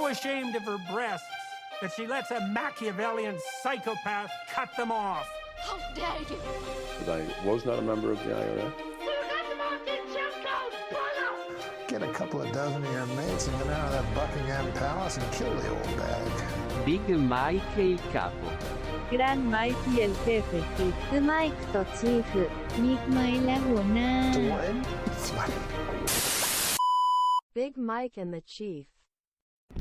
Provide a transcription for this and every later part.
so ashamed of her breasts that she lets a Machiavellian psychopath cut them off. How dare you! But I was not a member of the IRA. Get a couple of dozen of your mates and go down to that Buckingham Palace and kill the old bag. Big Mike il capo. Gran Mike el jefe. ビッグマイクとチーフ、ミクマイและหัวหน้า Big Mike and the Chief.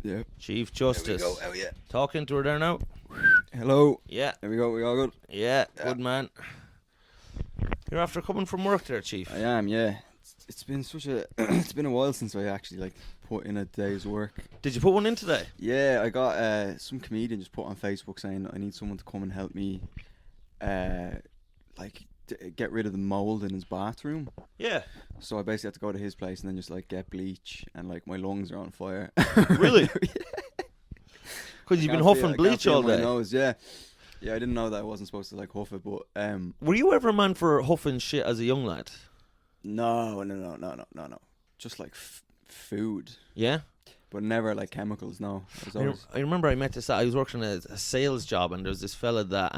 Yeah. Chief Justice. There we go. Oh, yeah. Talking to her there now. Hello. Yeah. There we go. We all good? Yeah, good man. You're after coming from work there, Chief. I am, yeah. It's been such a... it's been a while since I actually, put in a day's work. Did you put one in today? Yeah, I got some comedian just put on Facebook saying I need someone to come and help me, get rid of the mold in his bathroom. Yeah. So I basically had to go to his place and then just, get bleach and, my lungs are on fire. Really? Because you've been huffing bleach all day. My nose, yeah. Yeah, I didn't know that I wasn't supposed to, huff it, but... Were you ever a man for huffing shit as a young lad? No. Just food. Yeah? But never chemicals, no. I remember I met this, I was working a sales job and there was this fella that,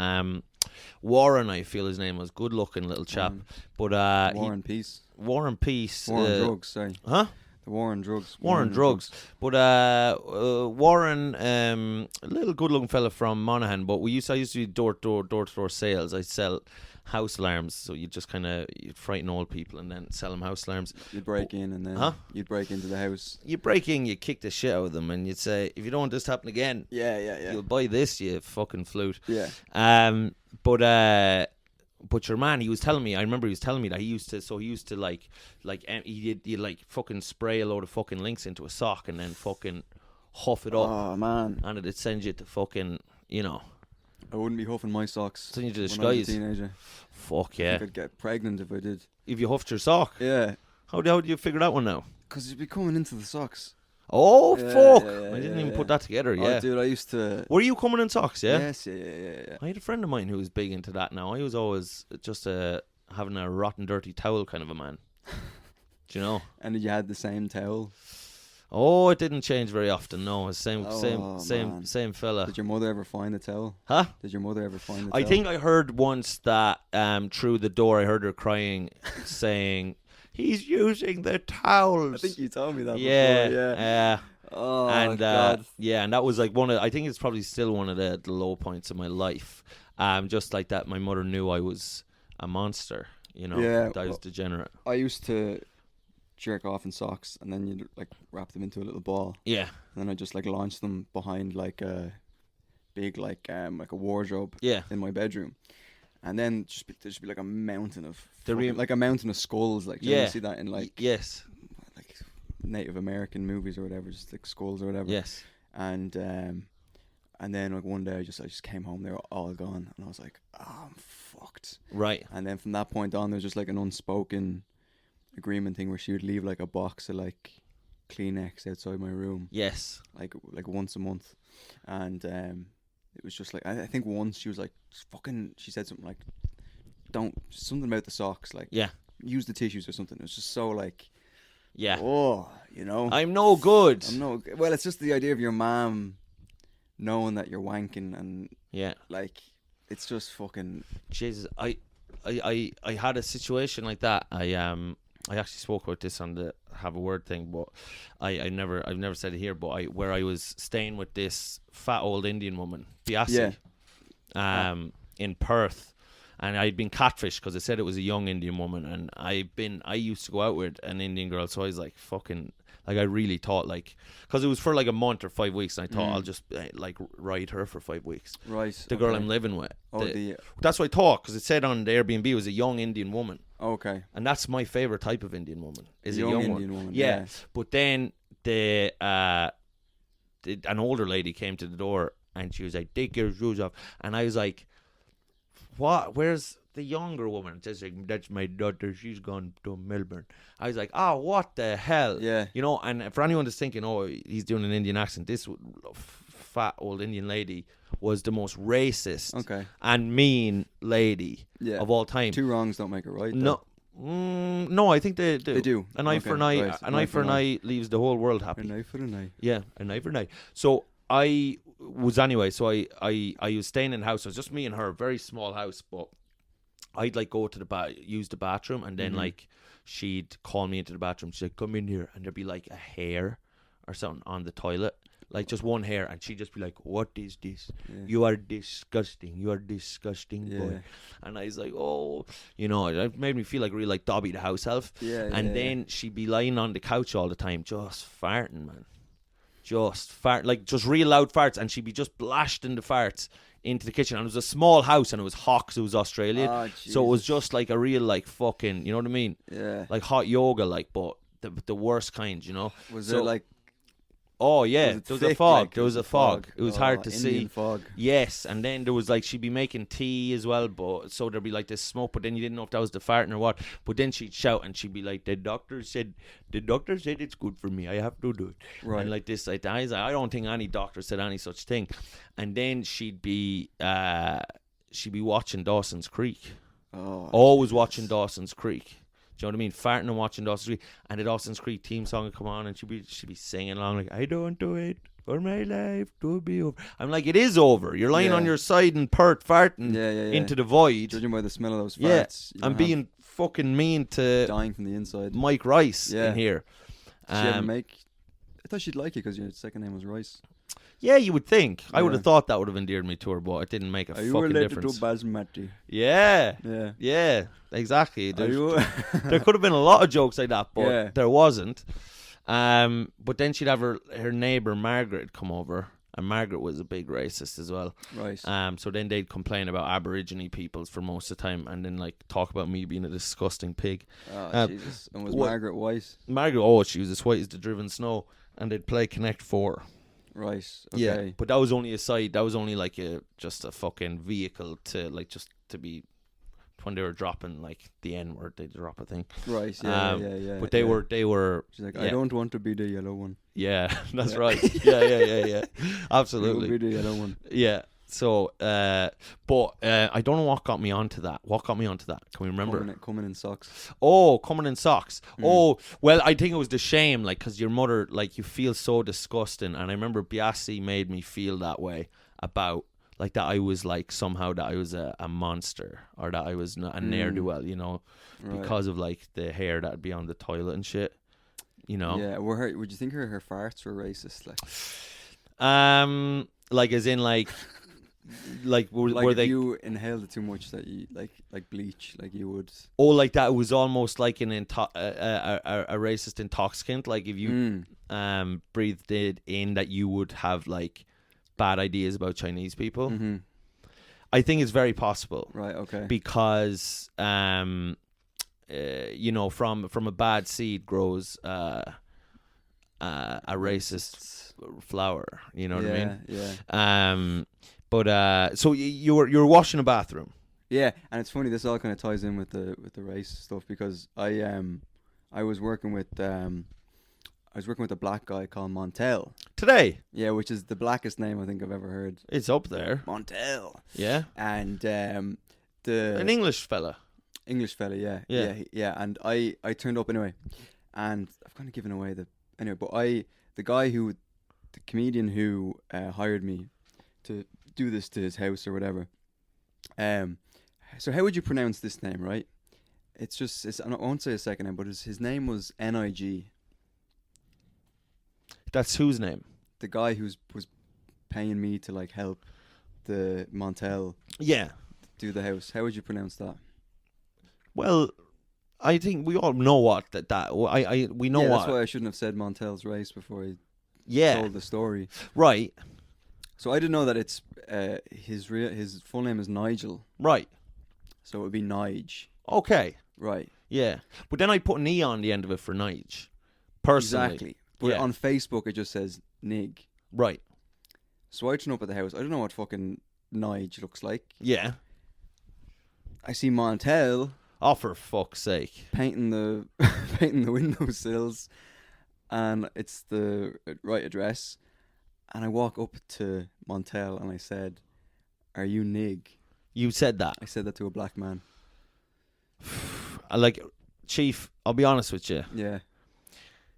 Warren, I feel his name was, good looking little chap. But Warren Peace. Warren Peace. Warren Drugs, sorry. Huh? The Warren Drugs. Warren Drugs. But Warren, a little good looking fella from Monaghan, but I used to do door to door sales. I'd sell house alarms, so you just you'd frighten old people and then sell them house alarms. You'd break in and then you'd break into the house. You break in, you kick the shit out of them and you'd say, if you don't want this to happen again, you'll buy this, you fucking flute. Yeah. But your man, he was telling me, I remember he was telling me that he'd fucking spray a load of fucking links into a sock and then fucking huff it up. Oh man. And it'd send you to fucking, I wouldn't be huffing my socks. Send you to the when I was skies. a teenager. Fuck I yeah. think I'd get pregnant if I did. If you huffed your sock? Yeah. How do you figure that one now? Because you'd be coming into the socks. Oh, Yeah, fuck. yeah, I didn't yeah, even put that together, Oh, yeah. dude, I used to... Were you coming in socks, yeah? Yes, yeah. I had a friend of mine who was big into that now. I was always just having a rotten, dirty towel kind of a man. Do you know? And you had the same towel? Oh, it didn't change very often, no. It's same fella. Did your mother ever find the towel? Huh? Did your mother ever find the I towel? think I heard once that through the door I heard her crying, saying, he's using the towels. I think you told me that before, yeah. yeah. Oh, and God. yeah, and that was I think it's probably still one of the low points of my life. Just like that, my mother knew I was a monster, that I was degenerate. I used to jerk off in socks and then you'd wrap them into a little ball. Yeah. And then I just launch them behind a big a wardrobe in my bedroom. And then there'd just be a mountain of a mountain of skulls. You see that in yes, Native American movies or whatever, just skulls or whatever. Yes. And then one day I just came home, they were all gone, and I was like, oh, I'm fucked. Right. And then from that point on, there's just an unspoken agreement thing where she would leave a box of Kleenex outside my room. Yes. Once a month, and it was just I think once she was she said something something about the socks, use the tissues or something. It was just so yeah. Oh, I'm no good. Well, it's just the idea of your mom knowing that you're wanking and it's just fucking Jesus. I had a situation like that. I actually spoke about this on the Have a Word thing, but I've never said it here, but where I was staying with this fat old Indian woman, Biasi, in Perth. And I'd been catfished because it said it was a young Indian woman, and I used to go out with an Indian girl, so I was I really thought because it was for a month or 5 weeks, and I thought I'll just ride her for 5 weeks. Right. The girl I'm living with. Oh, that's what I thought, because it said on the Airbnb it was a young Indian woman. Okay. And that's my favorite type of Indian woman. Is a young Indian woman. Yeah. But then an older lady came to the door, and she was like, "Take your shoes off," and I was like, what? Where's the younger woman? It's that's my daughter. She's gone to Melbourne. I was like, oh, what the hell? Yeah. And for anyone that's thinking, oh, he's doing an Indian accent, this fat old Indian lady was the most racist and mean lady of all time. Two wrongs don't make it right. No. No, I think they do. They do. An eye for an eye. Right. An eye for an eye leaves the whole world happy. An eye for an eye. Yeah, an eye for an eye. So I was anyway. So I was staying in the house. It was just me and her, very small house. But I'd like go to the use the bathroom, and then like she'd call me into the bathroom. She'd say, "Come in here," and there'd be like a hair or something on the toilet. Like just one hair, and she'd just be like, "What is this? Yeah. You are disgusting. You are disgusting, boy." And I was like, "Oh, it made me feel like really like Dobby the house elf." Yeah. And then she'd be lying on the couch all the time, just farting, man, just fart, like just real loud farts, and she'd be just blasting the farts into the kitchen. And it was a small house, and it was hot 'cause it was Australian, so it was just like a real like fucking, you know what I mean? Yeah. Like hot yoga, like, but the worst kind, Was it like? Oh yeah, there was a fog. Like, there was a fog. It was hard to Indian see. Fog. Yes, and then there was like she'd be making tea as well, but so there'd be like this smoke, but then you didn't know if that was the farting or what. But then she'd shout and she'd be like, "The doctor said it's good for me. I have to do it." Right. And like this, like that. I don't think any doctor said any such thing. And then she'd be watching Dawson's Creek. Oh. Always watching Dawson's Creek. Do you know what I mean? Farting and watching Dawson's Creek, and the Dawson's Creek theme song would come on, and she'd be singing along like, "I don't do it for my life to be over." I'm like, it is over. You're lying on your side in Perth farting into the void. Judging by the smell of those farts. I'm being fucking mean to dying from the inside. Mike Rice in here. Did she ever make? I thought she'd like it because your second name was Rice. Yeah, you would think. I would have thought that would have endeared me to her, but it didn't make a fucking difference. To basmati? Yeah, exactly. There could have been a lot of jokes like that, but there wasn't. But then she'd have her neighbour Margaret come over, and Margaret was a big racist as well. Right. So then they'd complain about Aborigine peoples for most of the time, and then like talk about me being a disgusting pig. Oh Jesus! And was Margaret white? Margaret, she was as white as the driven snow, and they'd play Connect 4. Right. Okay. Yeah, but that was only a side. That was only like just a fucking vehicle to like just to be when they were dropping like the N word. They drop a thing. Right. Yeah. But they were. She's like, I don't want to be the yellow one. Yeah, that's right. Yeah. Absolutely. You will be the yellow one. Yeah. So, but I don't know what got me onto that. Can we remember? Coming in socks. Oh, coming in socks. Oh, well, I think it was the shame, like, because your mother, like, you feel so disgusting. And I remember Biasi made me feel that way about, like, that I was, like, somehow that I was a monster or that I was a ne'er-do-well, because of, like, the hair that would be on the toilet and shit, Yeah, would you think her farts were racist? Like, as in, like... were if they? You inhaled it too much that you like bleach, like you would. Oh, like that. It was almost like a racist intoxicant. Like if you breathed it in, that you would have like bad ideas about Chinese people. Mm-hmm. I think it's very possible. Right. Okay. Because from a bad seed grows a racist flower. You know what I mean? Yeah. But so you were washing a bathroom. Yeah, and it's funny. This all kind of ties in with the race stuff because I was working with a black guy called Montel today. Yeah, which is the blackest name I think I've ever heard. It's up there. Montel. Yeah. And an English fella. Yeah. And I turned up anyway, and I've kind of given away but the comedian who hired me to do this to his house or whatever. So how would you pronounce this name, right? I won't say a second name, but his name was Nig. That's whose name? The guy who was paying me to like help the Montel. Yeah. Do the house. How would you pronounce that? Well, I think we all know what we know what. That's why I shouldn't have said Montel's race before I told the story. Right. So I didn't know that it's his full name is Nigel. Right. So it would be Nige. Okay. Right. Yeah. But then I put an E on the end of it for Nige. Personally. Exactly. But on Facebook it just says Nig. Right. So I turn up at the house. I don't know what fucking Nige looks like. Yeah. I see Montel. Oh, for fuck's sake. Painting the windowsills. And it's the right address. And I walk up to Montel and I said, "Are you Nig?" You said that? I said that to a black man. Chief, I'll be honest with you. Yeah.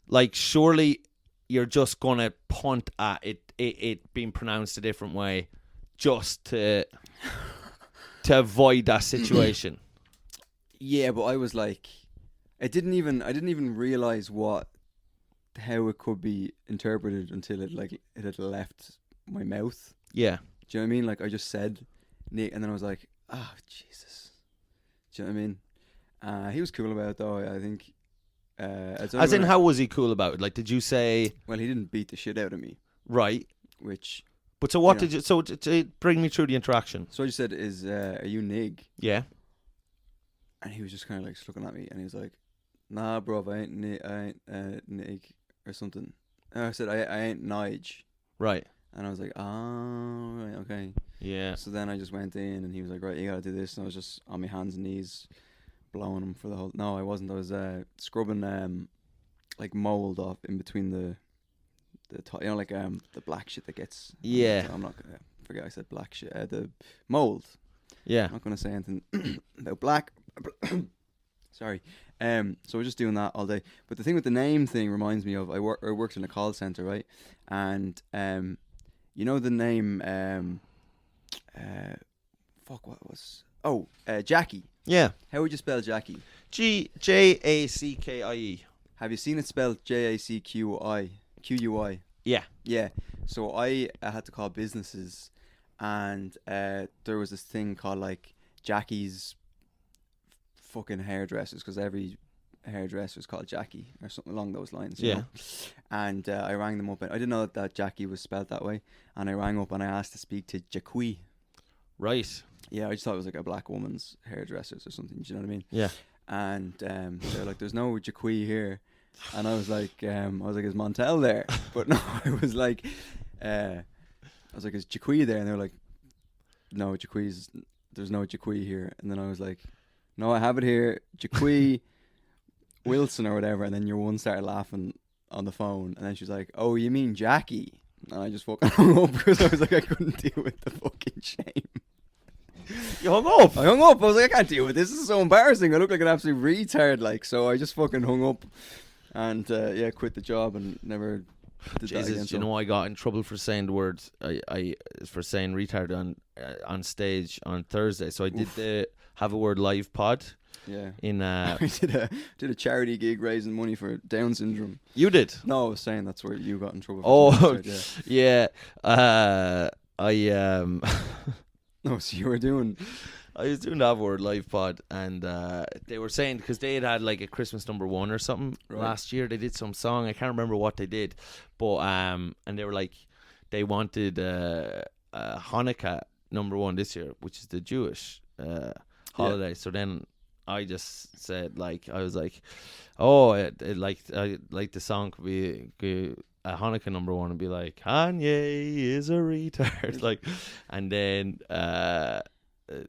Like, surely you're just gonna punt at it being pronounced a different way, just to avoid that situation. Yeah, but I was like, I didn't even realize how it could be interpreted until it had left my mouth. Yeah. Do you know what I mean? Like, I just said Nick, and then I was like, oh, Jesus. Do you know what I mean? He was cool about it, though. I think. As in, how was he cool about it? Like, did you say? Well, he didn't beat the shit out of me. Right. Which. But so what did you? So to bring me through the interaction. So I just said, are you Nig? Yeah. And he was just kind of like looking at me, and he was like, nah, bro, I ain't Nig or something. And I said, I ain't Nige. Right. And I was like, oh, right, okay. Yeah. So then I just went in, and he was like, right, you gotta do this. And I was just on my hands and knees, blowing him for the whole. No, I wasn't. I was scrubbing like mold off in between the like the black shit that gets. Yeah. I'm not gonna forget I said black shit. The mold. Yeah. I'm not gonna say anything about black. Sorry. So we're just doing that all day. But the thing with the name thing reminds me of I worked in a call center, right? And you know the name Jackie. Yeah. How would you spell Jackie? Jackie. Have you seen it spelled Jacqui? Yeah. Yeah. So I had to call businesses, and there was this thing called like Jackie's fucking hairdressers, because every hairdresser is called Jackie or something along those lines. You know? And I rang them up, and I didn't know that Jackie was spelled that way. And I rang up and I asked to speak to Jacqui. Right. Yeah, I just thought it was like a black woman's hairdressers or something. Do you know what I mean? Yeah. And they're like, "There's no Jacqui here," and I was like, "Is Montel there?" But no, I was like, "Is Jacqui there?" And they were like, "No, there's no Jacqui here." And then I was like, "No, I have it here, Jacqui Wilson or whatever." And then your one started laughing on the phone, and then she was like, "Oh, you mean Jackie?" And I just fucking hung up because I was like, I couldn't deal with the fucking shame. You hung up? I hung up. I was like, I can't deal with this. This is so embarrassing. I look like an absolute retard, like. So I just fucking hung up, and quit the job and never did that again. Do you know I got in trouble for saying the word for saying retard on stage on Thursday? So I did the Have a Word live pod. Yeah. I did a charity gig raising money for Down syndrome. You did? No, I was saying that's where you got in trouble. Yeah. No, so you were doing. I was doing the Have a Word live pod, and they were saying, because they had like a Christmas #1 or something last year. They did some song. I can't remember what they did, but and they were like, they wanted Hanukkah #1 this year, which is the Jewish holiday. Yeah. So then I just said, like, I was like, oh, I like the song could be a Hanukkah #1 and be like, Kanye is a retard, like, and then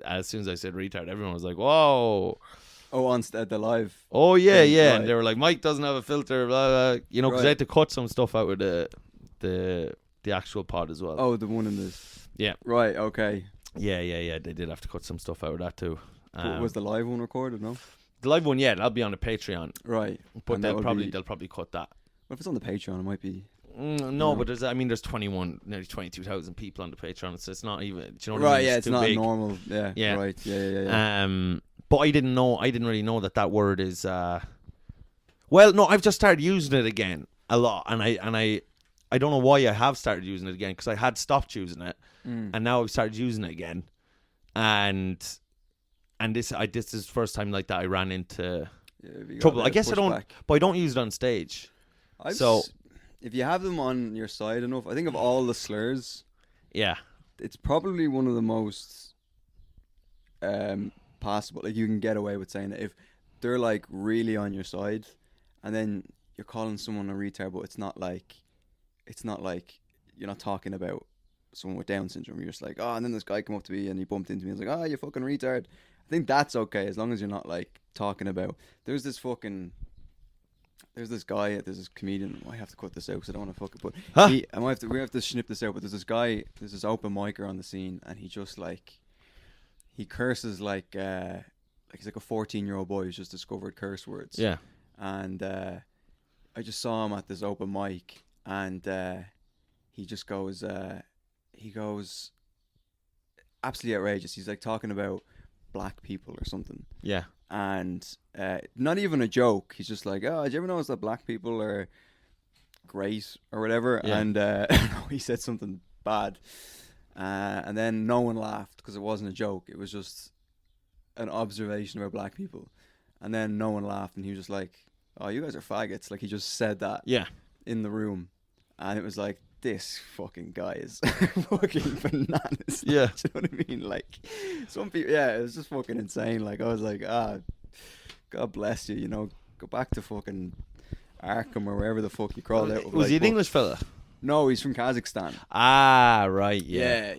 as soon as I said retard, everyone was like, whoa. Oh, on the live. Oh yeah, yeah. Right. And they were like, Mike doesn't have a filter, blah, blah. You know, because they had to cut some stuff out with the actual pod as well. Oh, the one in this. Yeah. Right. Okay. Yeah. They did have to cut some stuff out of that too. Was the live one recorded? No. The live one, yeah, that'll be on the Patreon. Right. But they'll probably cut that. Well, if it's on the Patreon, it might be. No, but there's nearly 22,000 people on the Patreon, so it's not even. Do you know what I mean? Right, yeah, it's not big. normal. Yeah, right, yeah. But I didn't really know that word is. Well, no, I've just started using it again a lot, and I don't know why I have started using it again, because I had stopped using it, and now I've started using it again, and this is the first time like that I ran into trouble. I guess I don't, but I don't use it on stage. If you have them on your side enough, I think of all the slurs, yeah, it's probably one of the most possible. Like, you can get away with saying it if they're like really on your side, and then you're calling someone a retard, but it's not like you're not talking about someone with Down syndrome. You're just like, oh, and then this guy came up to me and he bumped into me. I was like, oh, you fucking retard. I think that's okay as long as you're not like talking about. There's this guy, there's this comedian. I have to cut this out because I don't want to fuck it. But we have to snip this out. But there's this guy, there's this open micer on the scene, and he just like, he curses like he's like a 14-year-old boy who's just discovered curse words. Yeah. And I just saw him at this open mic, and he just goes, absolutely outrageous. He's like talking about black people or something. Yeah. And not even a joke. He's just like, oh, did you ever notice that black people are great or whatever? Yeah. And he said something bad. And then no one laughed because it wasn't a joke. It was just an observation about black people. And then no one laughed, and he was just like, oh, you guys are faggots. Like, he just said that in the room. And it was like, this fucking guy is fucking bananas. Yeah. Do you know what I mean? Like, some people, it was just fucking insane. Like, I was like, God bless you, you know, go back to fucking Arkham or wherever the fuck you crawled out. Was he an English fella? No, he's from Kazakhstan. Ah, right, yeah.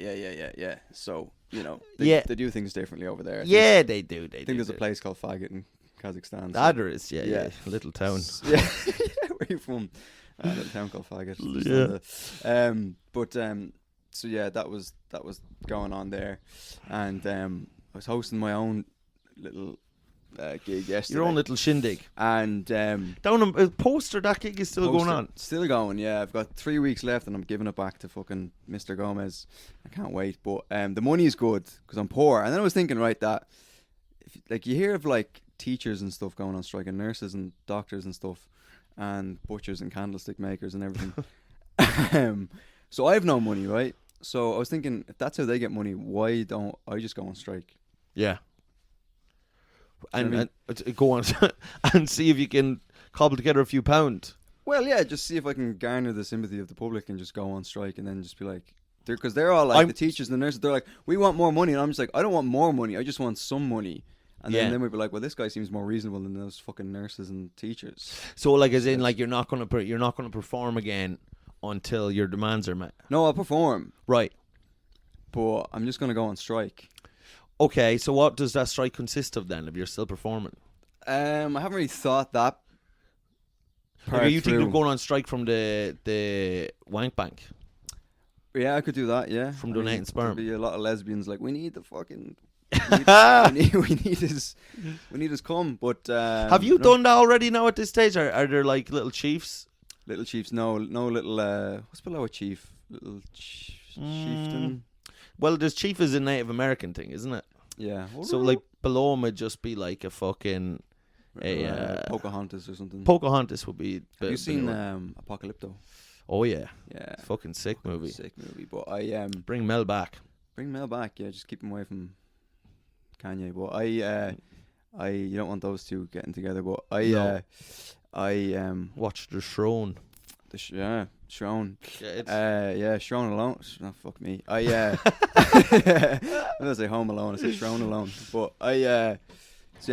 Yeah. So, you know, they do things differently over there. Yeah, they do. I think there's a place called Faggot in Kazakhstan. Ah, there is, yeah. Little town. Yeah, where are you from? A little town called Faggot. So yeah, that was going on there, and I was hosting my own little gig yesterday. Your own little shindig. And down a poster, that gig is still going on. Still going, yeah. I've got 3 weeks left, and I'm giving it back to fucking Mr. Gomez. I can't wait. But the money is good because I'm poor. And then I was thinking, right, that like you hear of like teachers and stuff going on strike, and nurses and doctors and stuff, and butchers and candlestick makers and everything. So I have no money, right? So I was thinking, if that's how they get money, why don't I just go on strike? Yeah. And go on and see if you can cobble together a few pounds. Well, yeah, just see if I can garner the sympathy of the public and just go on strike, and then just be like, because they're all like, the teachers and the nurses, they're like, we want more money, and I'm just like, I don't want more money, I just want some money. And then we'd be like, well, this guy seems more reasonable than those fucking nurses and teachers. So, like, as in, like, you're not gonna perform again until your demands are met. No, I'll perform, right? But I'm just gonna go on strike. Okay, so what does that strike consist of then, if you're still performing? I haven't really thought that. Like, are you thinking of going on strike from the wank bank? Yeah, I could do that, yeah. From donating sperm. There'd be a lot of lesbians like, we need the fucking... we need his cum, but... have you done that already now at this stage? Are there like little chiefs? Little chiefs, no little... what's below a chief? Little chieftain? Well, there's chief is a Native American thing, isn't it? Yeah. So like below him would just be like a fucking Pocahontas or something. Pocahontas would be. Have you seen Apocalypto? Oh yeah. Yeah. Fucking sick movie. Sick movie, but I bring Mel back. Bring Mel back. Yeah, just keep him away from Kanye. But I you don't want those two getting together. But I watch The Throne. Shrone. Yeah, Shrone Alone. Oh, fuck me. I was say Home Alone. I said Shrone Alone. But so yeah,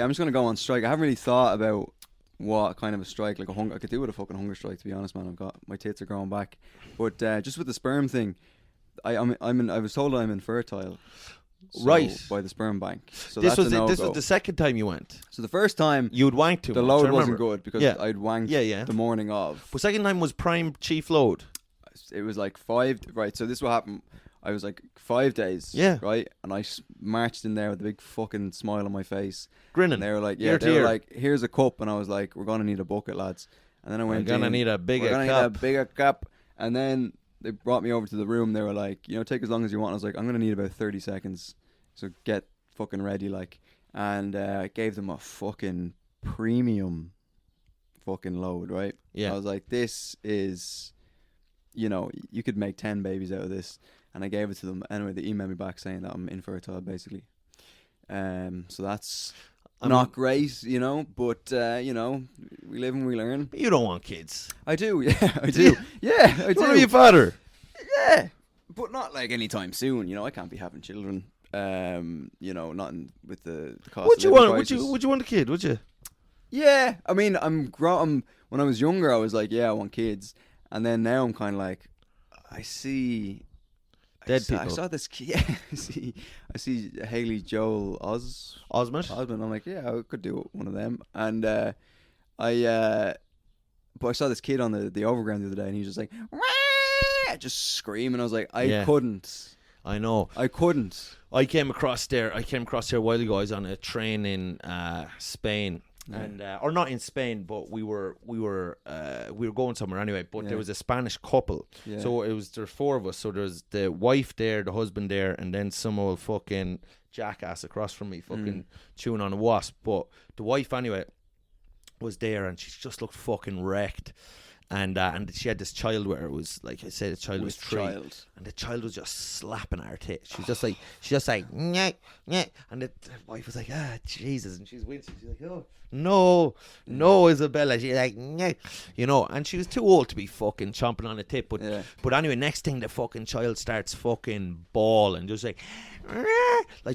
I'm just gonna go on strike. I haven't really thought about what kind of a strike, like a hunger. I could do with a fucking hunger strike, to be honest, man. My tits are growing back. But just with the sperm thing, I was told I'm infertile. Right. By the Sperm Bank. So this was the second time you went. So the first time you'd wanked too much. The load wasn't good because I'd wanked the morning of. But second time was prime chief load. It was like 5, right? So this is what happened. I was like 5 days, right? And I marched in there with a big fucking smile on my face, grinning. And they were like, like, here's a cup, and I was like, we're gonna need a bucket, lads. And then I went, we're gonna need a bigger cup. And then they brought me over to the room. They were like, take as long as you want. I was like, I'm gonna need about 30 seconds, so get fucking ready, like. And I gave them a fucking premium fucking load, right? Yeah. I was like, this is, you could make 10 babies out of this. And I gave it to them. Anyway, they emailed me back saying that I'm infertile, basically. So that's not great, but, we live and we learn. But you don't want kids. I do, yeah, I do. Yeah, I do. You want to be a father? Yeah, but not like anytime soon, I can't be having children, not with the cost Would you want? crisis. Would you want a kid? Would you? Yeah, I mean, when I was younger, I was like, yeah, I want kids. And then now I'm kind of like, I see... Dead people. I saw this kid. I see Haley Joel Osment. I'm like, yeah, I could do one of them. And but I saw this kid on the overground the other day, and he was just like, Wah! Just screaming. I was like, I couldn't. I know. I couldn't. I came across there a while ago. I was on a train in Spain. And or not in Spain, but we were going somewhere anyway. But there was a Spanish couple, so there were 4 of us. So there's the wife there, the husband there, and then some old fucking jackass across from me, fucking chewing on a wasp. But the wife anyway was there, and she just looked fucking wrecked. And she had this child where it was like I said, the child was 3, and the child was just slapping at her tit. She's just like nyeh, nyeh. And the wife was like, Jesus, and she's wincing. She's like, oh no, Isabella. She's like, nyeh. You know, and she was too old to be fucking chomping on a tit. But anyway, next thing the fucking child starts fucking bawling, just like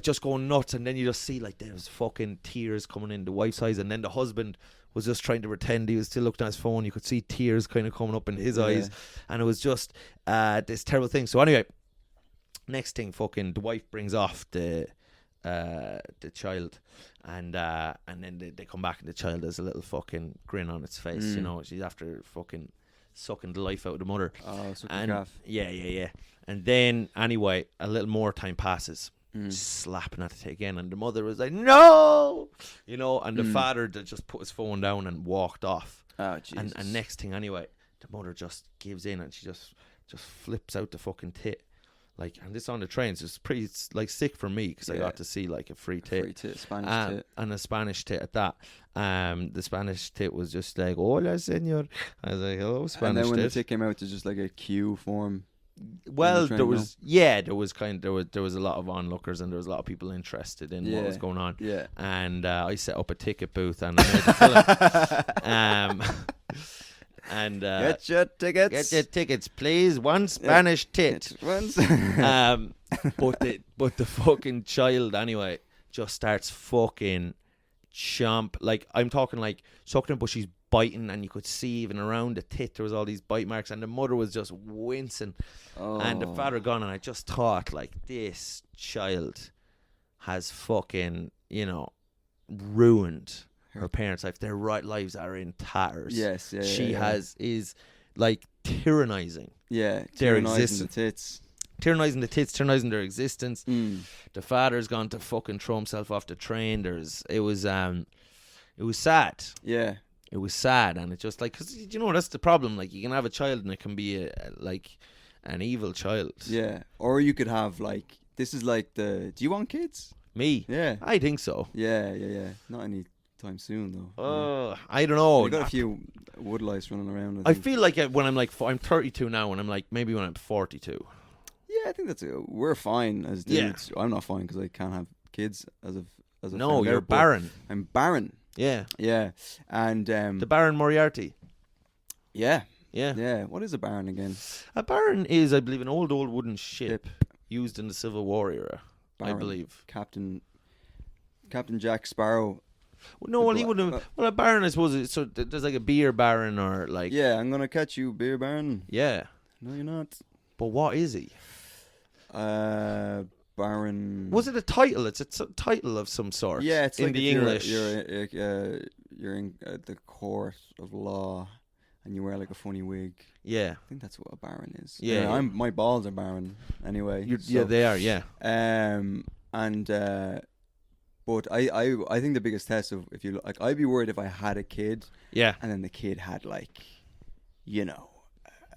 just going nuts, and then you just see like there's fucking tears coming in the wife's eyes, and then the husband was just trying to pretend he was still looking at his phone. You could see tears kind of coming up in his eyes, and it was just this terrible thing. So anyway, next thing, fucking the wife brings off the child, and then they come back, and the child has a little fucking grin on its face. You know, she's after fucking sucking the life out of the mother. Oh, sucking and calf. Yeah. And then anyway, a little more time passes. Slapping at it again, and the mother was like, no, you know, and the father just put his phone down and walked off. Oh, Jesus. And next thing anyway, the mother just gives in, and she just flips out the fucking tit, like, and this on the trains is pretty like sick for me, because I got to see like a free tit, Spanish tit, and a Spanish tit at that. The Spanish tit was just like, hola señor. I was like, hello, Spanish tit. And then when the tit came out, there's just like a queue form. Well, there was a lot of onlookers, and there was a lot of people interested in what was going on. Yeah. And I set up a ticket booth, and I made the film. And get your tickets, please. One Spanish tit. Once. But the fucking child anyway just starts fucking chomp. Like, I'm talking like sucking, but she's biting, and you could see even around the tit there was all these bite marks, and the mother was just wincing, and the father gone. And I just thought, like, this child has fucking, you know, ruined her parents' life. Their lives are in tatters. Yes, she is like tyrannizing. Yeah, their existence. Tyrannizing the tits, tyrannizing their existence. The father's gone to fucking throw himself off the train. It was sad. Yeah. It was sad, and it just like, because you know that's the problem. Like, you can have a child, and it can be like an evil child. Yeah, or you could have like, this is like do you want kids? Me? Yeah, I think so. Yeah. Not anytime soon though. I don't know. I got a few woodlice running around. I feel like when I'm like I'm 32 now, and I'm like maybe when I'm 42. Yeah, I think we're fine as dudes. Yeah. I'm not fine because I can't have kids as of. No, you're barren. I'm barren. Yeah. And the Baron Moriarty. Yeah. Yeah. What is a baron again? A baron is, I believe, an old wooden ship used in the Civil War era. Baron, I believe. Captain Jack Sparrow. He wouldn't. Well, a baron, I suppose. So there's like a beer baron, or like. Yeah, I'm gonna catch you, beer baron. Yeah. No, you're not. But what is he? Baron. Was it a title? It's a title of some sort. Yeah, it's in like the English. You're in the court of law, and you wear like a funny wig. Yeah, I think that's what a baron is. Yeah. My balls are barren anyway. Yeah, they are. Yeah. But I think the biggest test of, if you like, I'd be worried if I had a kid. Yeah. And then the kid had like, you know,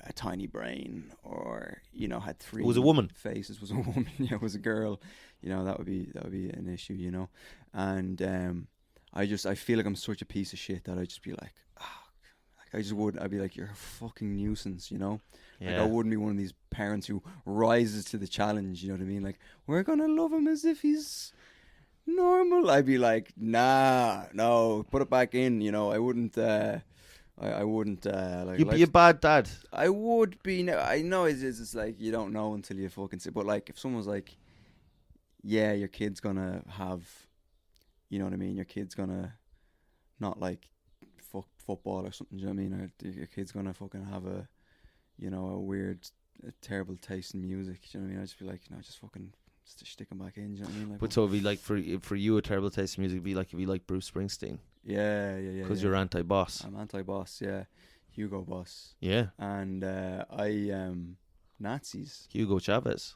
a tiny brain, or, you know, had 3 it was a woman faces. Was a woman. Yeah, it was a girl. You know, that would be an issue, you know. And I feel like I'm such a piece of shit that I'd just be like, I'd be like, you're a fucking nuisance, you know. Yeah. Like, I wouldn't be one of these parents who rises to the challenge, you know what I mean? Like, we're gonna love him as if he's normal. I'd be like, nah, no, put it back in, you know. I wouldn't I wouldn't like. You'd be a bad dad. I would be. No, I know it's like you don't know until you fucking see. But like, if someone's like, yeah, your kid's gonna have, you know what I mean? Your kid's gonna not like football or something. Do you know what I mean? Or your kid's gonna fucking have a, you know, a terrible taste in music. Do you know what I mean? I'd just be like, you know, just fucking stick him back in. Do you know what I mean? Like, but so it'd be like for you, a terrible taste in music would be like if you like Bruce Springsteen. Yeah. Because you're anti-boss. I'm anti-boss, yeah. Hugo Boss. Yeah. And Nazis. Hugo Chavez.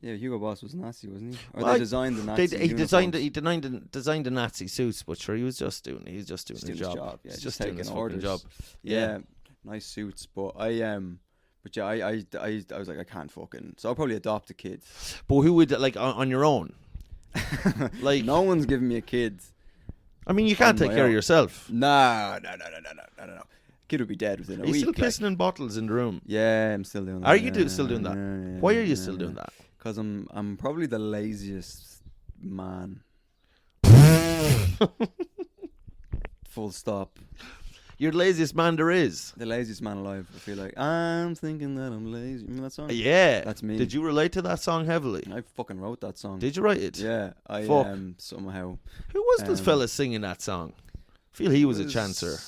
Yeah, Hugo Boss was Nazi, wasn't he? Or Well, they designed the Nazi. He designed the Nazi suits, but sure, he was just doing his doing job. his job. Yeah, He's just doing taking his orders. fucking job. Yeah, nice suits. But I was like, I can't fucking. So I'll probably adopt a kid. But who would like on your own? Like no one's giving me a kid. I mean, you can't take care of yourself. No. Kid would be dead within a Are you week. still pissing in bottles in the room? Yeah, I'm still doing that. Are you still doing that? Yeah, Why are you still doing that? Because I'm probably the laziest man. Full stop. You're the laziest man there is. The laziest man alive. I feel like I'm thinking that I'm lazy. Remember that song? Yeah, that's me. Did you relate to that song heavily? I fucking wrote that song. Did you write it? Yeah, I Fuck. Somehow. Who was this fella singing that song? I feel he was a chancer.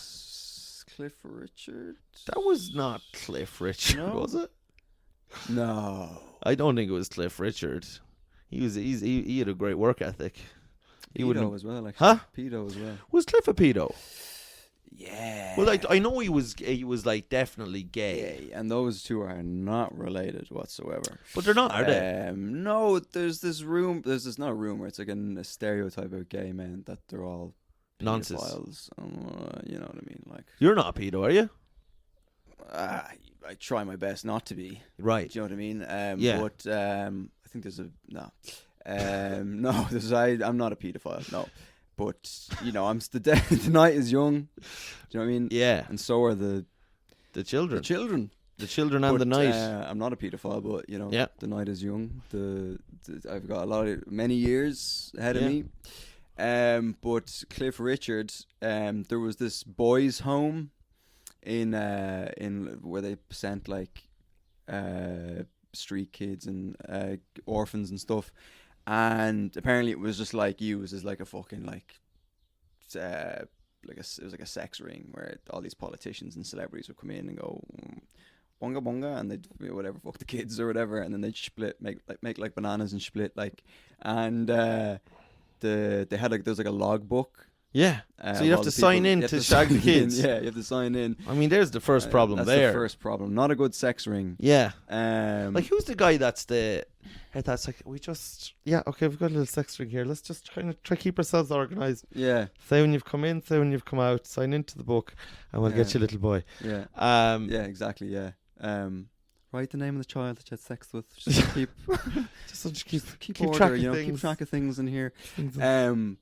Cliff Richard. That was not Cliff Richard, No. was it? No. I don't think it was Cliff Richard. He had a great work ethic. Pedo as well, actually. Huh? Pedo as well. Was Cliff a pedo? Yeah. Well, I know he was like definitely gay. Yeah, and those two are not related whatsoever. But they're not, are they? No, there's this not a rumor. It's like a stereotype of gay men that they're all nonsense. pedophiles. You know what I mean? Like, you're not a pedo, are you? I try my best not to be. Right. Do you know what I mean? Yeah. But I think there's a no. No, I'm not a pedophile. No. But the night is young. Do you know what I mean? Yeah. And so are the children. The children and but, the night. I'm not a paedophile, but yeah. The night is young. I've got many years ahead of me. But Cliff Richard, there was this boys' home in where they sent like street kids and orphans and stuff. And apparently it was just like used as like a fucking it was like a sex ring where all these politicians and celebrities would come in and go bonga bonga, and they'd whatever fuck the kids or whatever, and then they'd split make like bananas and split and they had like there's like a logbook. Yeah, so you have to sign in to shag the kids. Yeah, you have to sign in. I mean, there's the first problem that's there. The first problem. Not a good sex ring. Yeah. Like who's the guy that's like, we've got a little sex ring here. Let's just try to keep ourselves organised. Yeah. Say when you've come in, say when you've come out. Sign into the book, and we'll get you a little boy. Yeah. Yeah, exactly. Yeah. Write the name of the child that you had sex with. Just keep order, track of things. Keep track of things in here.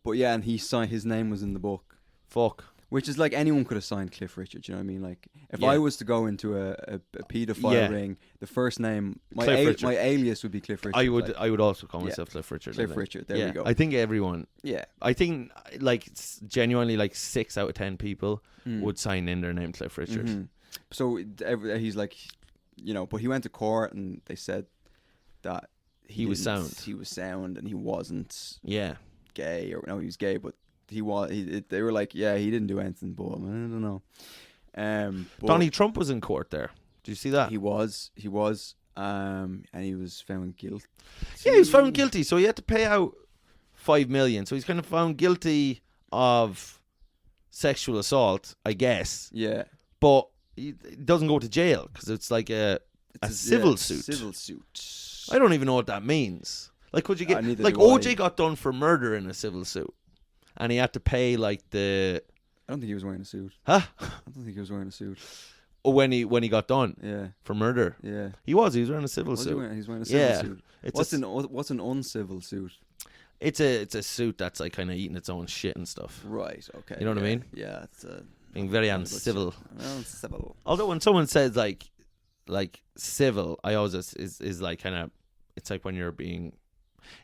But yeah, and his name was in the book. Fuck. Which is like anyone could have signed Cliff Richard. You know what I mean? Like if I was to go into a paedophile ring, the first name, my alias would be Cliff Richard. I would also call myself Cliff Richard. Cliff Richard. There we go. I think everyone. Yeah. I think like genuinely like 6 out of 10 people would sign in their name Cliff Richard. Mm-hmm. So he's like, but he went to court and they said that he was sound. He was sound and he wasn't. Yeah. Gay or no, he was gay, but he was. They were like, yeah, he didn't do anything, but I don't know. Donald Trump was in court there. Did you see that? He was, and he was found guilty. Yeah, he was found guilty, so he had to pay out $5 million. So he's kind of found guilty of sexual assault, I guess. Yeah, but he doesn't go to jail because it's like a civil suit. Civil suit. I don't even know what that means. Like, could you get like OJ got done for murder in a civil suit, and he had to pay like the. I don't think he was wearing a suit. Huh? I don't think he was wearing a suit. Oh, when he got done. Yeah. For murder. Yeah. He was wearing a civil suit. He's wearing a civil suit. It's what's an uncivil suit? It's a suit that's like kind of eating its own shit and stuff. Right. Okay. You know what I mean? Yeah. It's being very uncivil. Uncivil. Although when someone says like civil, I always is like kind of, it's like when you're being,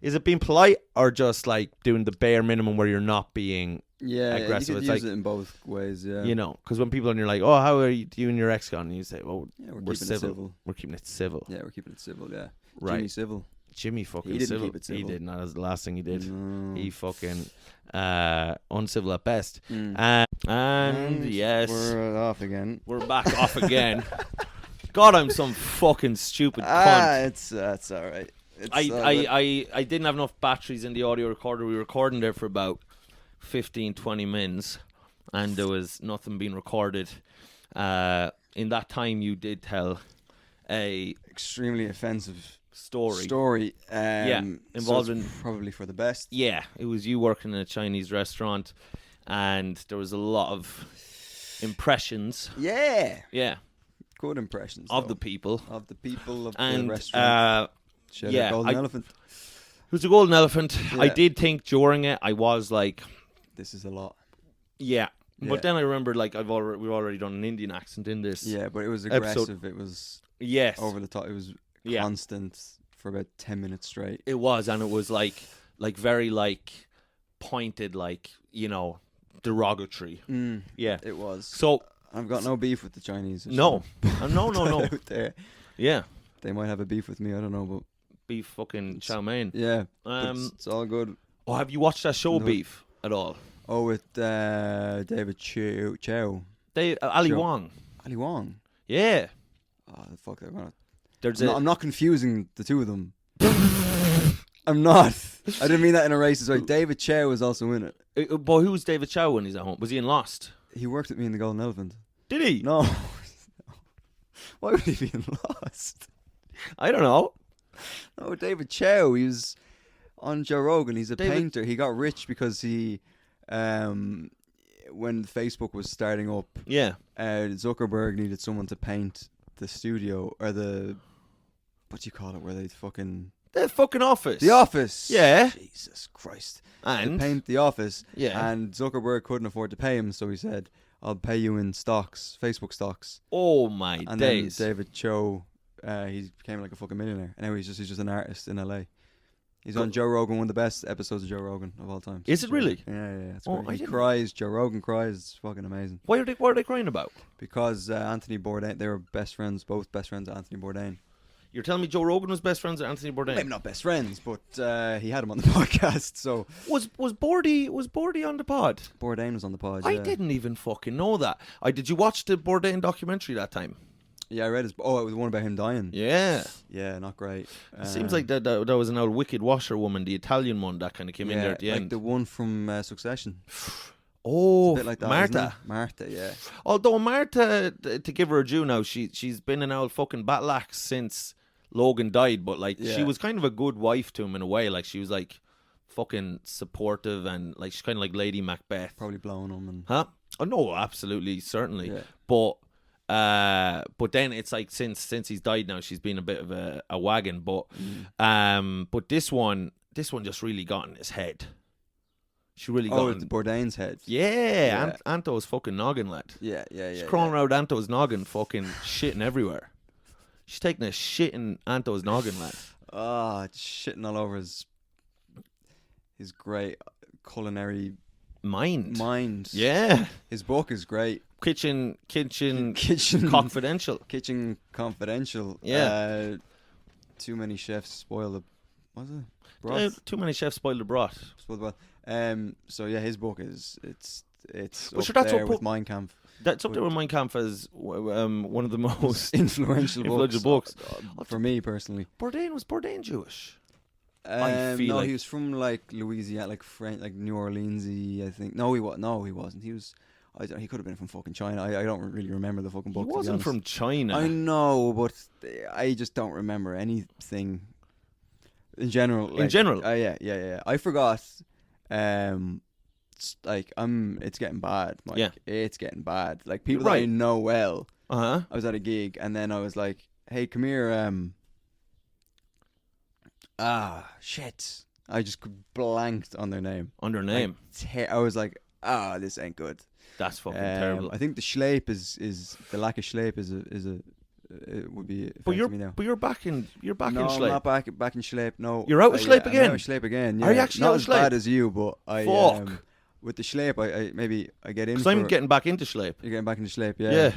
is it being polite or just like doing the bare minimum where you're not being aggressive? You could it's use like, it in both ways. Yeah. You know, because when people and you're like, oh, how are you and your ex gone? And you say, well, yeah, we're civil. We're keeping it civil. Yeah, we're keeping it civil. Yeah. Right. Jimmy Civil. Jimmy fucking he didn't civil. Keep it civil. He did. That was the last thing he did. No. He fucking uncivil at best. Mm. And yes, we're off again. We're back off again. God, I'm some fucking stupid cunt. That's all right. I didn't have enough batteries in the audio recorder. We were recording there for about 15-20 minutes, and there was nothing being recorded. In that time, you did tell a extremely offensive story. Involved in probably for the best. Yeah, it was you working in a Chinese restaurant, and there was a lot of impressions. Yeah, good impressions of the people of the restaurant. Golden Elephant. It was a golden elephant. I did think during it, I was like, "This is a lot." Yeah. But then I remembered, like, we've already done an Indian accent in this. Yeah, but it was aggressive. Episode. It was over the top. It was constant for about 10 minutes straight. It was, and it was like very like pointed, like, you know, derogatory. Yeah, it was. So I've got no beef with the Chinese. No. Out there. Yeah, they might have a beef with me. I don't know, but beef fucking chow mein. Yeah, it's all good. Oh, have you watched that show Beef at all? Oh, with David Chow. Ali Wong. Ali Wong. Yeah. Oh, the fuck! They're gonna. I'm not confusing the two of them. I'm not. I didn't mean that in a racist way. David Chow was also in it. But who's David Chow when he's at home? Was he in Lost? He worked with me in the Golden Elephant. Did he? No. Why would he be in Lost? I don't know. No, David Chow. He was on Joe Rogan. He's a painter. He got rich because he. When Facebook was starting up, Zuckerberg needed someone to paint the studio or the what do you call it? Where they fucking the fucking office. The office. Yeah. Jesus Christ. And to paint the office. Yeah. And Zuckerberg couldn't afford to pay him, so he said, "I'll pay you in stocks, Facebook stocks." Oh my and days. Then David Chow, he became like a fucking millionaire. And now he's just an artist in LA. He's on Joe Rogan, one of the best episodes of Joe Rogan of all time. Is it really? Yeah. It's great. He cries. Joe Rogan cries. It's fucking amazing. What are they crying about? Because Anthony Bourdain, they were best friends, both best friends of Anthony Bourdain. You're telling me Joe Rogan was best friends with Anthony Bourdain? Maybe not best friends, but he had him on the podcast. So was Bourdain on the pod? Bourdain was on the pod. I didn't even fucking know that. Did you watch the Bourdain documentary that time? Yeah, I read his. Oh, it was the one about him dying. Yeah. Yeah, not great. It seems like that was an old wicked washerwoman, the Italian one that kind of came in there at the like end. the one from Succession. Oh, a bit like that, Martha. Martha, yeah. Although Martha, to give her a due now, she's been an old fucking battle axe since Logan died, but like she was kind of a good wife to him in a way. Like she was like fucking supportive and like she's kind of like Lady Macbeth. Probably blowing him and. Huh? Oh no, absolutely, certainly. Yeah. But then it's like since he's died now, she's been a bit of a wagon. But this one just really got in his head. She really got in Bourdain's head. Yeah. Anto's fucking noggin, lad. Yeah. She's crawling around Anto's noggin, fucking shitting everywhere. She's taking a shit in Anto's noggin, lad. Shitting all over his great culinary mind. Yeah. His book is great. Kitchen Confidential. Kitchen Confidential. Yeah. Too many chefs spoil the. Was it? Broth? Too many chefs spoil the broth. Spoil the broth. So yeah, his book is it's well, up there with Mein Kampf. That's up there with Mein Kampf as one of the most influential books. For me personally. Was Bourdain Jewish? No, he was from like Louisiana, like French, like New Orleans-y, I think. No, he wasn't. He was. He could have been from fucking China. I don't really remember the fucking book. He wasn't from China. I know, but I just don't remember anything in general. Like, yeah. I forgot. It's getting bad. Mike. It's getting bad. Like people that I know well. I was at a gig and then I was like, "Hey, come here." Shit. I just blanked on their name. I was like, this ain't good. That's fucking terrible. I think the schleip is the lack of schleip is a it would be. But you're back in schleip. No, I'm not back in schleip. No, you're out of schleip again. I'm out of schleip again. Yeah. Are you actually not out of as schleip? bad as you, but with the schleip, I get in. Because I'm getting back into schleip. You're getting back into schleip, yeah. Yeah.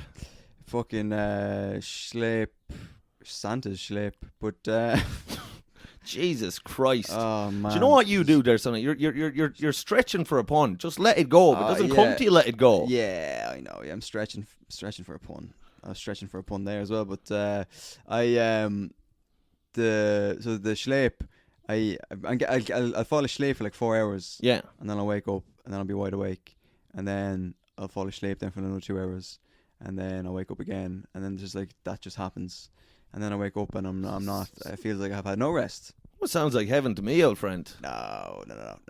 Fucking schleip, Santa's schleip, but. Jesus Christ! Oh man! Do you know what you do there, son? You're stretching for a pun. Just let it go. If it doesn't come to you, let it go. Yeah, I know. Yeah, I'm stretching for a pun. I was stretching for a pun there as well, but the schleip, I'll fall asleep for like 4 hours. Yeah, and then I'll wake up and then I'll be wide awake, and then I'll fall asleep then for another 2 hours, and then I'll wake up again, and then just like that just happens. and then I wake up and I'm not. It feels like I've had no rest. Well, sounds like heaven to me, old friend. No.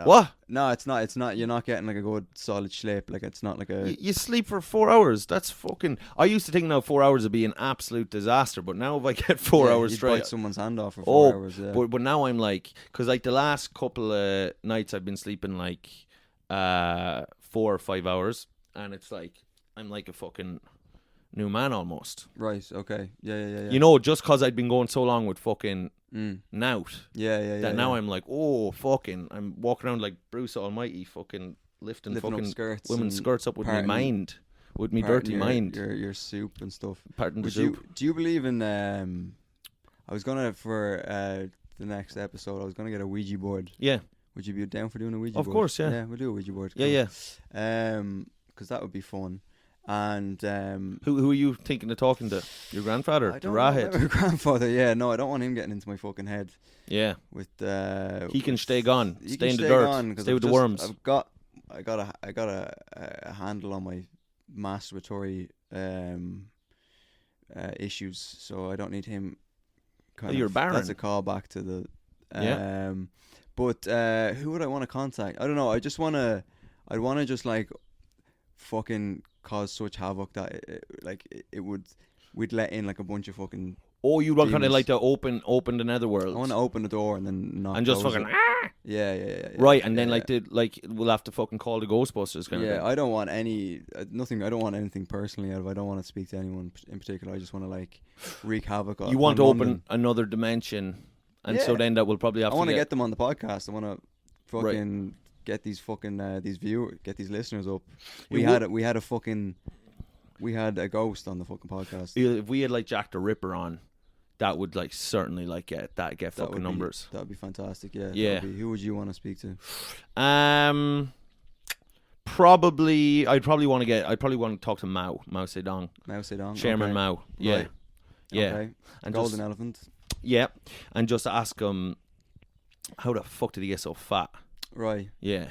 What? No, it's not. It's not. You're not getting like a good solid sleep. Like it's not like a. You sleep for 4 hours. That's fucking. I used to think now 4 hours would be an absolute disaster, but now if I get 4 hours you'd straight, bite someone's hand off for 4 hours. Yeah. But now I'm like, because like the last couple of nights I've been sleeping like 4 or 5 hours, and it's like I'm like a fucking new man almost. Right. Okay. Yeah. You know, just because I'd been going so long with fucking nout. Yeah. That now I'm like, oh fucking, I'm walking around like Bruce Almighty, fucking lifting fucking skirts women's skirts up with my mind, with me dirty mind. Your soup and stuff. Parting the soup. Do you believe in? I was gonna for the next episode. I was gonna get a Ouija board. Yeah. Would you be down for doing a Ouija board? Of course, yeah. Yeah, we'll do a Ouija board. Cool. Yeah. Because that would be fun. And who are you thinking of talking to? Your grandfather? I don't the know Rahead? about my grandfather. Yeah, no, I don't want him getting into my fucking head. Yeah. With he can stay gone. He stay in the stay dirt. Gone, stay with the worms. I got a handle on my masturbatory issues, so I don't need him. You're barren. That's a call back to the. But who would I want to contact? I don't know. I'd want to just like fucking cause such havoc that we'd let in like a bunch of fucking. Oh, you want kind of like to open the netherworld. I want to open the door and then knock. And just fucking Yeah. Right, and then we'll have to fucking call the Ghostbusters kind of thing. I don't want nothing. I don't want anything personally out of it. I don't want to speak to anyone in particular. I just want to like wreak havoc. You want to open another dimension, and so then that will probably have. I want to get them on the podcast. I want to fucking get these fucking get these listeners up. We had a ghost on the fucking podcast. If we had like Jack the Ripper on, that would like certainly like get fucking numbers. That would be fantastic. Yeah. Yeah. Who would you want to speak to? Probably I'd probably want to talk to Mao Zedong. Mao Zedong. Chairman okay. Mao. Yeah. Right. Yeah. Okay. And Golden elephant. Yeah. And just ask him, how the fuck did he get so fat? Right. Yeah.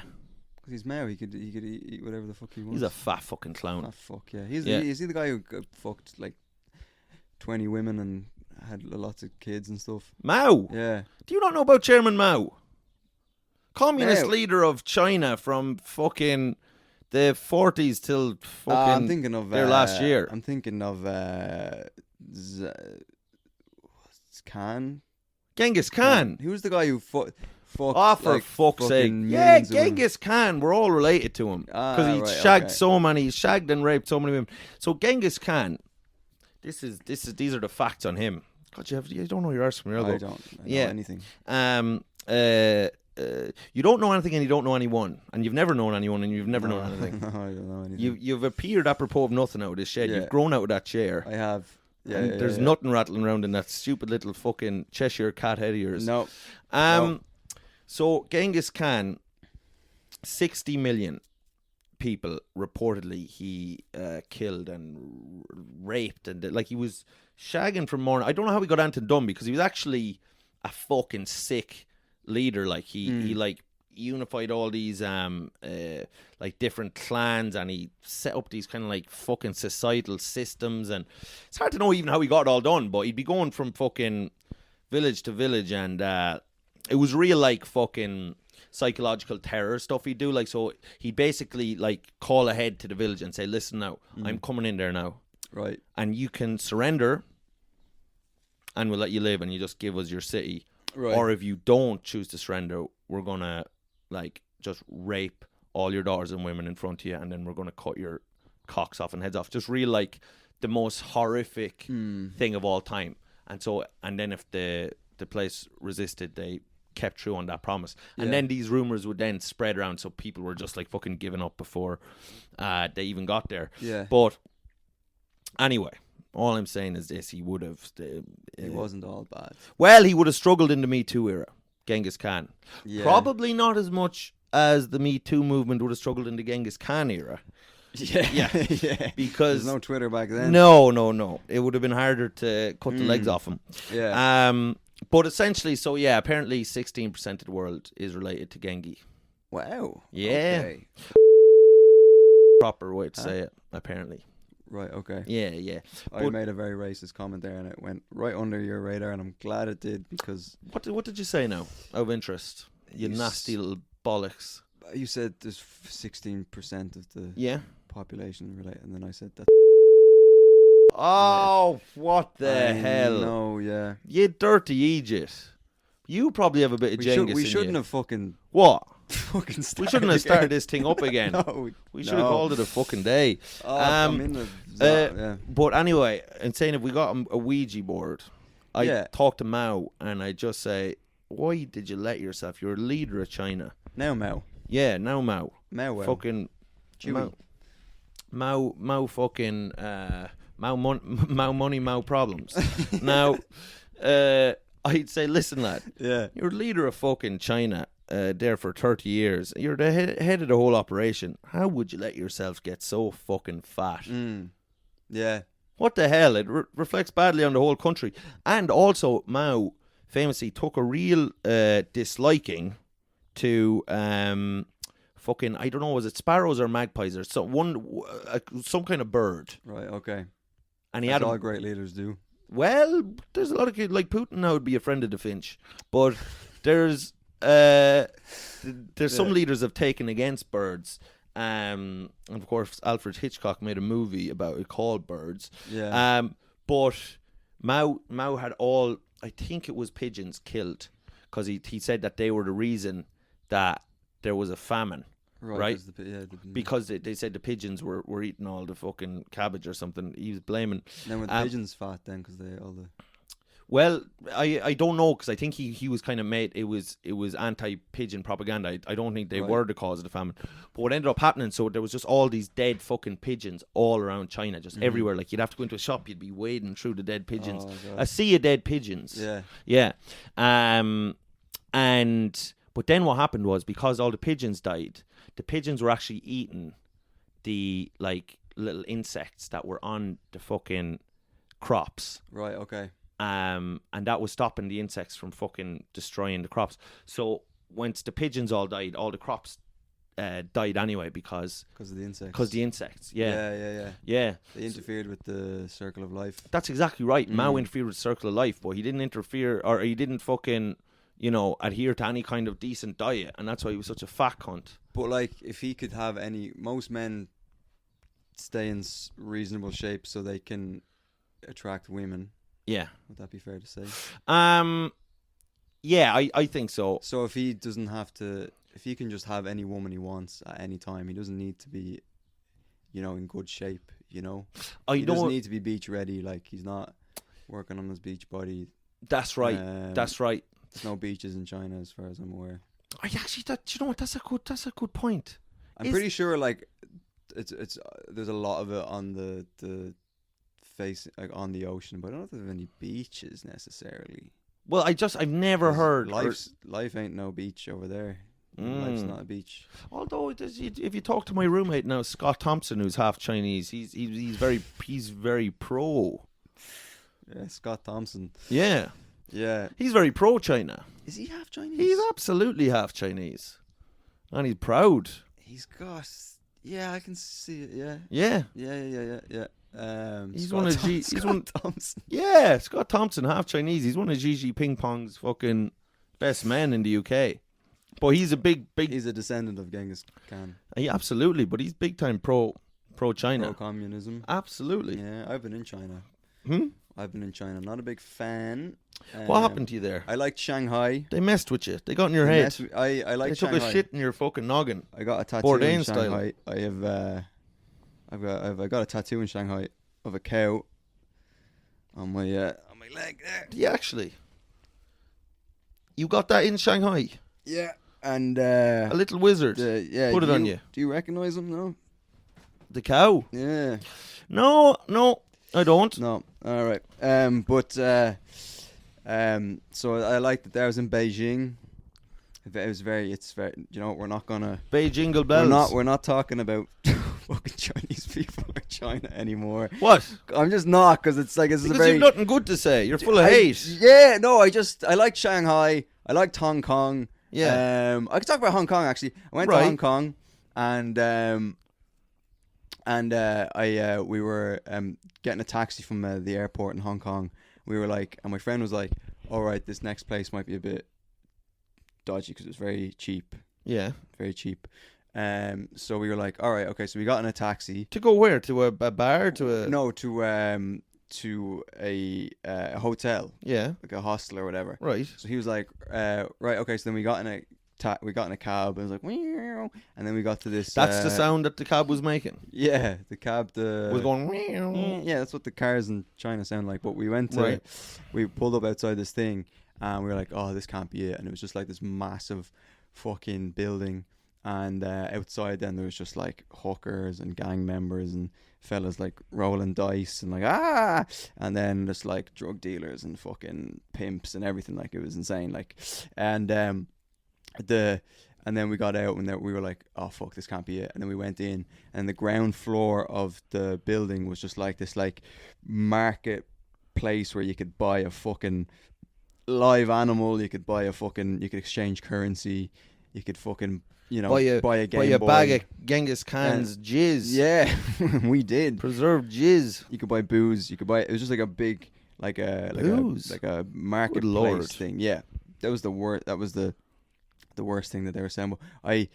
Because he's Mao, he could eat whatever the fuck he wants. He's a fat fucking clown. Fat fuck, yeah. Is he the guy who fucked like 20 women and had lots of kids and stuff? Mao? Yeah. Do you not know about Chairman Mao? Communist leader of China from fucking the 40s till fucking I'm thinking of their last year. I'm thinking of Khan. Genghis Khan. Who's the guy who fucked? Oh, for fuck's sake! Yeah, Genghis Khan. We're all related to him because he shagged so many. He shagged and raped so many women. So Genghis Khan. These are the facts on him. God, you don't know your arse from your elbow. I don't know anything. You don't know anything, and you don't know anyone, and you've never known anyone, and you've never known anything. No, I don't know anything. You've appeared apropos of nothing out of this shed. Yeah. You've grown out of that chair. I have. Yeah, and there's nothing rattling around in that stupid little fucking Cheshire cat head of yours. No. So Genghis Khan, 60 million people reportedly he killed and raped, and like he was shagging from morning. I don't know how he got Anton Dunn, because he was actually a fucking sick leader. Like he like unified all these like different clans, and he set up these kind of like fucking societal systems, and it's hard to know even how he got it all done, but he'd be going from fucking village to village, and it was real like fucking psychological terror stuff he'd do. Like, so he'd basically like call ahead to the village and say, listen now, I'm coming in there now, right, and you can surrender and we'll let you live, and you just give us your city, right, or if you don't choose to surrender, we're gonna like just rape all your daughters and women in front of you, and then we're gonna cut your cocks off and heads off. Just real like the most horrific thing of all time. And then if the place resisted, they kept true on that promise. And then these rumors would then spread around, so people were just like fucking giving up before they even got there. Yeah. But anyway, all I'm saying is this: he would have. It wasn't all bad. Well, he would have struggled in the Me Too era, Genghis Khan. Yeah. Probably not as much as the Me Too movement would have struggled in the Genghis Khan era. Yeah. Because there's no Twitter back then. No. It would have been harder to cut the legs off him. Yeah. But essentially, so yeah, apparently 16% of the world is related to Genghis. Wow. Yeah. Okay. Proper way to say it, apparently. Right, okay. Yeah. I made a very racist comment there, and it went right under your radar, and I'm glad it did, because... What did you say now, out of interest? You nasty little bollocks. You said there's 16% of the population related, and then I said that... Oh, what the hell? No, yeah. You dirty idiot. You probably have a bit of Genghis We shouldn't have fucking... What? Fucking we shouldn't have started this thing up again. We should have called it a fucking day. I'm in the But anyway, and saying if we got a Ouija board, I talk to Mao and I just say, why did you let yourself? You're a leader of China. Now Mao. Yeah, now Mao. Mao. Fucking Mao fucking Mao money, Mao problems. Now, I'd say, listen, lad. Yeah. You're a leader of fucking China. There for 30 years. You're the head of the whole operation. How would you let yourself get so fucking fat? Yeah. What the hell? It reflects badly on the whole country. And also, Mao famously took a real disliking to fucking, I don't know, was it sparrows or magpies or some kind of bird. Right, okay. And he That's had all great leaders do. Well, there's a lot of kids, like Putin now would be a friend of the finch. But there's some leaders have taken against birds, and of course Alfred Hitchcock made a movie about it called Birds. Yeah. But Mao had all, I think it was pigeons killed, because he said that they were the reason that there was a famine. Right? Because they said the pigeons were eating all the fucking cabbage or something. He was blaming. Then were the pigeons fat then, because they all the... Well, I don't know, because I think he was kind of made, it was anti-pigeon propaganda. I don't think they were the cause of the famine. But what ended up happening, so there was just all these dead fucking pigeons all around China, just everywhere. Like, you'd have to go into a shop, you'd be wading through the dead pigeons. A sea of dead pigeons. Yeah. But then what happened was, because all the pigeons died, the pigeons were actually eating the, like, little insects that were on the fucking crops. Right, okay. And that was stopping the insects from fucking destroying the crops. So once the pigeons all died, all the crops died anyway, because of the insects. Because the insects, yeah. They interfered with the circle of life. That's exactly right. Mao interfered with the circle of life, but he didn't interfere, or he didn't fucking, adhere to any kind of decent diet, and that's why he was such a fat cunt. But like, if he could have most men stay in reasonable shape so they can attract women. Yeah. Would that be fair to say? Yeah, I think so. So if he doesn't have to, if he can just have any woman he wants at any time, he doesn't need to be, in good shape, He doesn't need to be beach ready, like he's not working on his beach body. That's right. That's right. There's no beaches in China as far as I'm aware. I actually, that's a good point. I'm pretty sure, like, it's there's a lot of it on the face, like on the ocean, but I don't know if there's any beaches necessarily. Well, I've never heard life ain't no beach over there. Life's not a beach. Although if you talk to my roommate now, Scott Thompson, who's half Chinese, he's very pro. Yeah, Scott Thompson. Yeah. He's very pro China. Is he half Chinese? He's absolutely half Chinese, and he's proud. He's got. Yeah, I can see it. Yeah. Yeah. He's Scott one of Scott Thompson. Yeah, Scott Thompson, half Chinese. He's one of Gigi Ping Pong's fucking best men in the UK. But he's a big. He's a descendant of Genghis Khan. Yeah, absolutely. But he's big time pro China. Pro communism. Absolutely. Yeah, I've been in China. I've been in China. Not a big fan. What happened to you there? I liked Shanghai. They messed with you. They got in your head. I like Shanghai. They took a shit in your fucking noggin. I got a tattoo Bourdain in Shanghai. style. I got a tattoo in Shanghai of a cow on my leg there. Yeah, actually. You got that in Shanghai? Yeah, and a little wizard. Put it on you. Do you recognize him? No. The cow? Yeah. No, I don't. No. All right. So I liked that I was in Beijing. It's very. We're not gonna. Beijingle bells. We're not talking about fucking Chinese people or China anymore. What? I'm just not, because it's like because you've nothing good to say. You're full of hate. Yeah. No. I liked Shanghai. I liked Hong Kong. Yeah. I could talk about Hong Kong actually. I went to Hong Kong, and And we were getting a taxi from the airport in Hong Kong. We were like, and my friend was like, all right, this next place might be a bit dodgy because it was very cheap. Yeah. Very cheap. So we were like, all right, okay. So we got in a taxi. To go where? To a bar? To a... No, to a hotel. Yeah. Like a hostel or whatever. Right. So he was like, right, okay. So then we got in a cab. And it was like, meow. And then we got to this. That's the sound that the cab was making. Yeah, the cab. Was going. Meow. Yeah, that's what the cars in China sound like. But we went to, we pulled up outside this thing, and we were like, oh, this can't be it. And it was just like this massive fucking building, and outside then there was just like hookers and gang members and fellas like rolling dice and like and then just like drug dealers and fucking pimps and everything. Like, it was insane. Like, and then we got out and we were like, oh fuck, this can't be it. And then we went in, and the ground floor of the building was just like this like market place where you could buy a fucking live animal, you could exchange currency, you could fucking, you know, buy a Game Boy. Bag of Genghis Khan's jizz. Yeah, we did. Preserved jizz. You could buy booze. It was just like a big, like a marketplace thing. Yeah, that was the worst. That was the worst thing that they were saying. And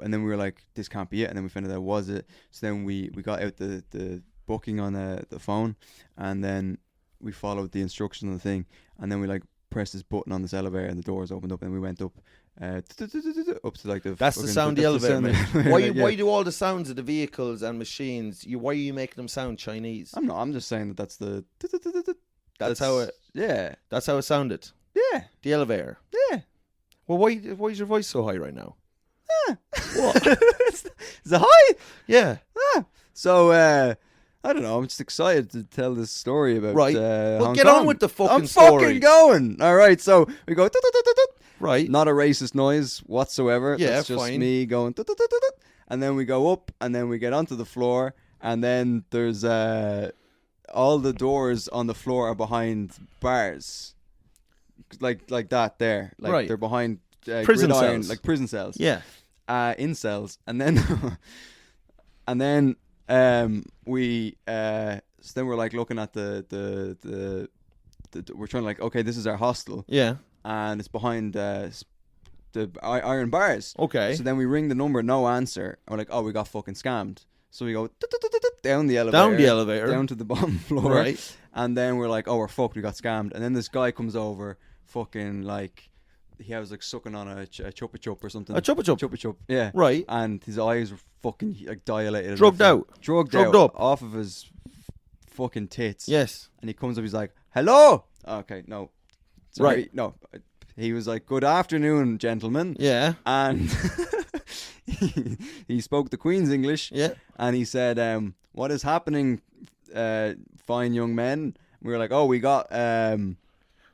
then we were like, this can't be it. And then we found out that was it. So then we got out the booking on the phone, and then we followed the instructions on the thing, and then we like pressed this button on this elevator, and the doors opened up, and we went up. Up to like the. That's the sound the elevator makes. Why do all the sounds of the vehicles and machines? Why are you making them sound Chinese? I'm not. I'm just saying that's the. That's how it. Yeah. That's how it sounded. Yeah. The elevator. Yeah. Well, why is your voice so high right now? What? Is it high? Yeah. So I don't know. I'm just excited to tell this story about. Right. Hong get Kong. on with the fucking story. story. I'm fucking going. All right. So we go. Right. Not a racist noise whatsoever. Yeah, That's just fine. me going. And then we go up, and then we get onto the floor, and then there's all the doors on the floor are behind bars, like that. There, like right. They're behind prison gridiron, cells, like prison cells. Yeah. In cells, and then we so then we're like looking at the we're trying to like, okay, this is our hostel. Yeah. And it's behind the iron bars. Okay. So then we ring the number, no answer. And we're like, oh, we got fucking scammed. So we go down the elevator. Down to the bottom floor. Right. And then we're like, oh, we're fucked, we got scammed. And then this guy comes over, fucking like, he was like sucking on a chupa chup or something. A chupa chup? Chupa chup, yeah. Right. And his eyes were fucking like dilated. Drugged out up. Off of his fucking tits. Yes. And he comes up, he's like, hello. Okay, no. Sorry, right. No. He was like, good afternoon, gentlemen. Yeah. And he spoke the Queen's English. Yeah. And he said, what is happening, fine young men? We were like, oh, we got scammed.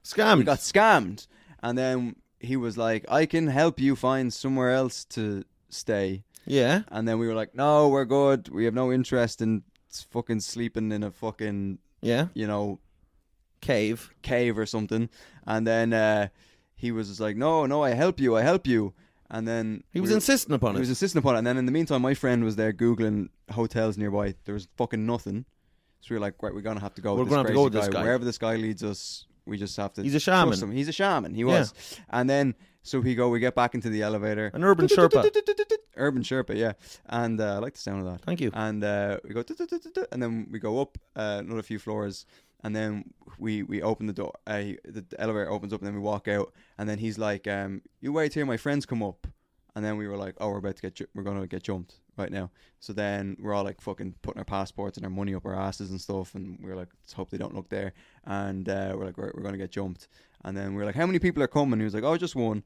We got scammed. And then he was like, I can help you find somewhere else to stay. Yeah. And then we were like, no, we're good. We have no interest in fucking sleeping in a fucking, you know, cave or something. And then he was just like, no, I help you. And then he was insisting upon it. And then in the meantime, my friend was there Googling hotels nearby. There was fucking nothing. So we were like, right, we're going to have to go with this guy. Wherever this guy leads us, we just have to. He's a shaman. Trust him. He's a shaman. He was. And then, so we get back into the elevator. An urban Sherpa. Urban Sherpa, yeah. And I like the sound of that. Thank you. And we go, and then we go up another few floors. And then we open the door. The elevator opens up, and then we walk out. And then he's like, "You wait here, my friends come up." And then we were like, "Oh, we're going to get jumped right now." So then we're all like fucking putting our passports and our money up our asses and stuff. And we were like, let's hope they don't look there. And we're like, we're going to get jumped. And then we were like, how many people are coming? He was like, oh, just one.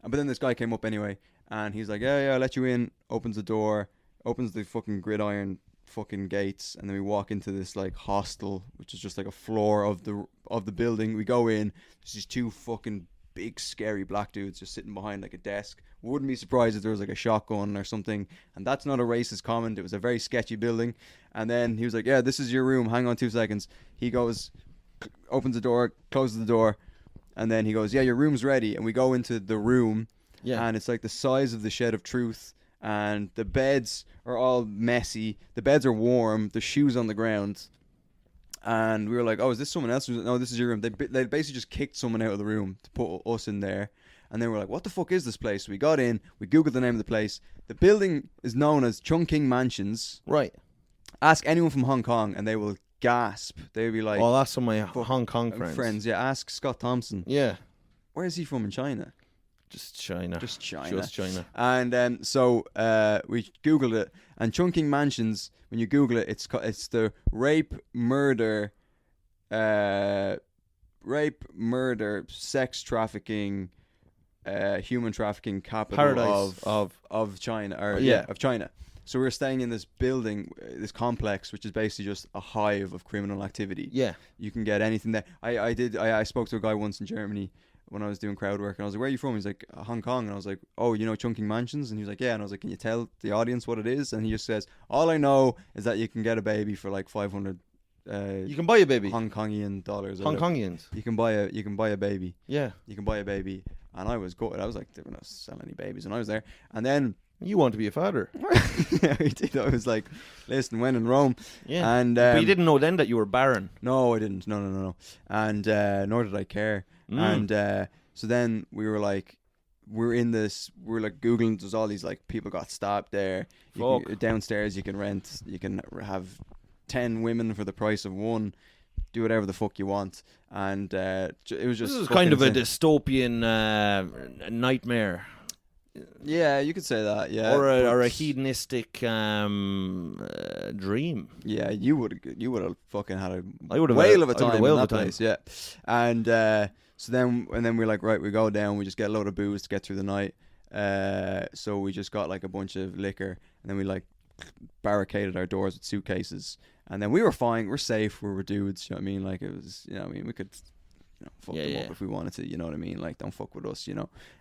But then this guy came up anyway, and he's like, yeah, I'll let you in. Opens the door, opens the fucking gridiron fucking gates, and then we walk into this like hostel, which is just like a floor of the building. We go in, there's these two fucking big scary black dudes just sitting behind like a desk. Wouldn't be surprised if there was like a shotgun or something. And that's not a racist comment. It was a very sketchy building. And then he was like, yeah, this is your room, hang on 2 seconds. He goes, opens the door, closes the door, and then he goes, yeah, your room's ready. And we go into the room, and it's like the size of the Shed of Truth. and the beds are all messy. The beds are warm. The shoes on the ground. And we were like, oh, is this someone else? No, this is your room. They basically just kicked someone out of the room to put us in there. And then we're like, what the fuck is this place? So we got in. We Googled the name of the place. The building is known as Chungking Mansions. Right. Ask anyone from Hong Kong and they will gasp. They'll be like... Oh, that's some of my Hong Kong friends. Yeah, ask Scott Thompson. Yeah. Where is he from in China? Just China. And so we Googled it. And Chungking Mansions, when you Google it, it's the rape, murder, sex trafficking, human trafficking capital Paradise of China. Of China. So we were staying in this building, this complex, which is basically just a hive of criminal activity. Yeah. You can get anything there. I spoke to a guy once in Germany when I was doing crowd work, and I was like, where are you from? He's like, Hong Kong. And I was like, oh, you know Chungking Mansions? And he was like, yeah. And I was like, can you tell the audience what it is? And he just says, all I know is that you can get a baby for like 500 you can buy a baby. Hong Kongian dollars. Hong Kongians. You can buy a baby. Yeah. You can buy a baby. And I was gutted. I was like, they're not selling any babies. And I was there. And then... You want to be a father. Yeah, we did. I was like, listen, when in Rome. Yeah. And, but you didn't know then that you were barren. No, I didn't. No. And nor did I care. And so then we were like, we're like Googling, there's all these like people got stabbed there. Downstairs you can have 10 women for the price of one. Do whatever the fuck you want. And it was just... This is kind of a dystopian nightmare. Yeah, you could say that. Yeah, or a hedonistic dream. Yeah, you would have fucking had a whale of a time in that place. Yeah, and so then we're like, right, we go down, we just get a load of booze to get through the night. So we just got like a bunch of liquor, and then we like barricaded our doors with suitcases, and then we were fine, we're safe, we were dudes. You know what I mean? Like it was, we could. Fuck them up if we wanted to, you know what I mean? Like, don't fuck with us,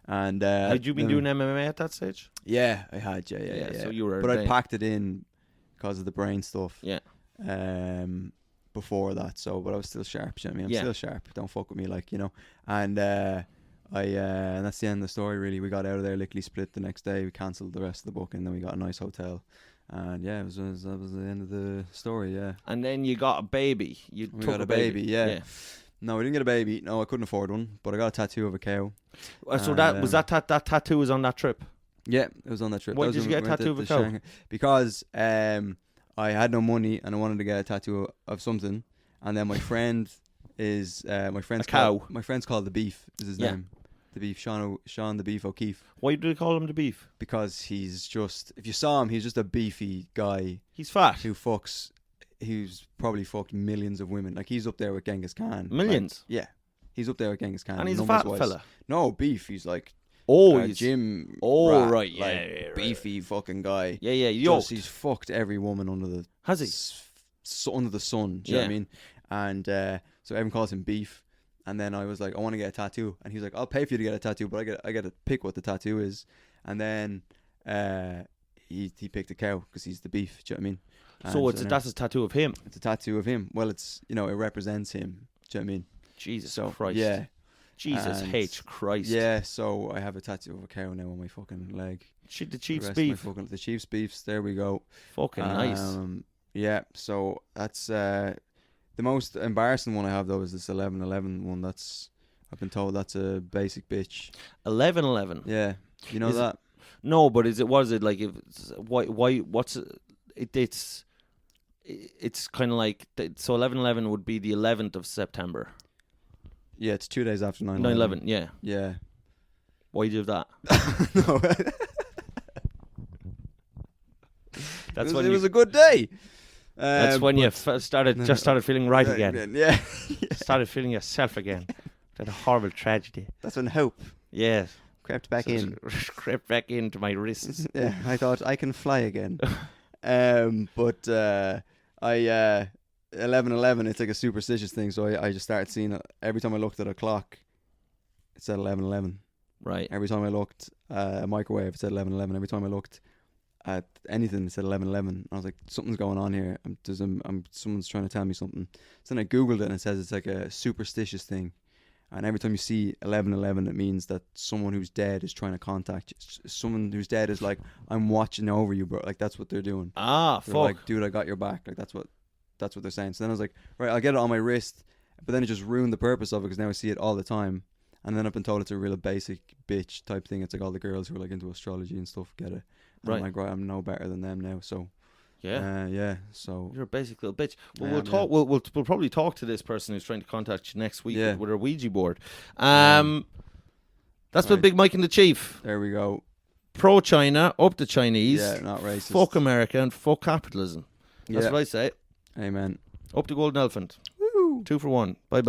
And had you been doing MMA at that stage? Yeah, I had. Yeah. So you were, but I packed it in because of the brain stuff. Yeah. Before that, but I was still sharp. You know what I mean? I'm still sharp. Don't fuck with me, like And and that's the end of the story. Really, we got out of there lickety split the next day. We cancelled the rest of the booking, and then we got a nice hotel. And that was the end of the story. Yeah. And then you got a baby. We got a baby. Yeah. No, we didn't get a baby. No, I couldn't afford one. But I got a tattoo of a cow. So that tattoo was on that trip? Yeah, it was on that trip. Why did you get a tattoo of a cow? Because I had no money and I wanted to get a tattoo of something. And then my friend is my friend's called the Beef. Is his name? The Beef, Sean the Beef O'Keefe. Why do they call him the Beef? Because he's just, if you saw him, he's just a beefy guy. He's fat. He's probably fucked millions of women. Like, he's up there with Genghis Khan. Millions? Like, yeah. He's up there with Genghis Khan. And he's a fat fella? No, Beef. He's like... he's... Gym rat, right, yeah. Like, beefy fucking guy. Yeah, he's fucked every woman under the... Has he? Under the sun, do you know what I mean? And so everyone calls him Beef. And then I was like, I want to get a tattoo. And he's like, I'll pay for you to get a tattoo, but I get to pick what the tattoo is. And then he picked a cow because he's the beef, do you know what I mean? So that's a tattoo of him? It's a tattoo of him. Well, it's, it represents him, do you know what I mean? Jesus Christ. Yeah. Jesus H. Christ. Yeah, so I have a tattoo of a cow now on my fucking leg. The Chief's beef. The Chief's beefs, there we go. Fucking nice. Yeah, so that's... the most embarrassing one I have, though, is this 11/11 one. I've been told that's a basic bitch. 11/11. Yeah, you know that? No, but what is it like? It's kind of like, so 11/11 would be the 11th of September. Yeah, it's 2 days after 9/11. 9/11. Yeah. Yeah. Why do you have that? No. It was a good day. That's when you started feeling right again. Yeah. Started feeling yourself again. That horrible tragedy. That's when hope. Yes. Crept back in. Crept back into my wrists. Yeah, I thought I can fly again. But 11/11, it's like a superstitious thing. So I just started seeing it. Every time I looked at a clock, it said 11/11. Right. Every time I looked at a microwave, it said 11/11. Every time I looked at anything, it said 11/11. I was like, something's going on here. Someone's trying to tell me something. So then I googled it and it says it's like a superstitious thing, And every time you see 1111, it means that someone who's dead is trying to contact you. Someone who's dead is like, I'm watching over you, bro. Like, that's what they're doing. They're fuck. Like, dude, I got your back. Like, that's what they're saying. So then I was like, right, I'll get it on my wrist. But then it just ruined the purpose of it because now I see it all the time. And then I've been told it's a real basic bitch type thing. It's like all the girls who are like into astrology and stuff get it. And I'm like, right, I'm no better than them now. So yeah. So you're a basic little bitch. Well, we'll talk. We'll probably talk to this person who's trying to contact you next week with her Ouija board. That's been Big Mike and the Chief. There we go. Pro China, up the Chinese. Yeah, not racist. Fuck America and fuck capitalism. That's what I say. Amen. Up the golden elephant. Woo. 2 for 1. Bye.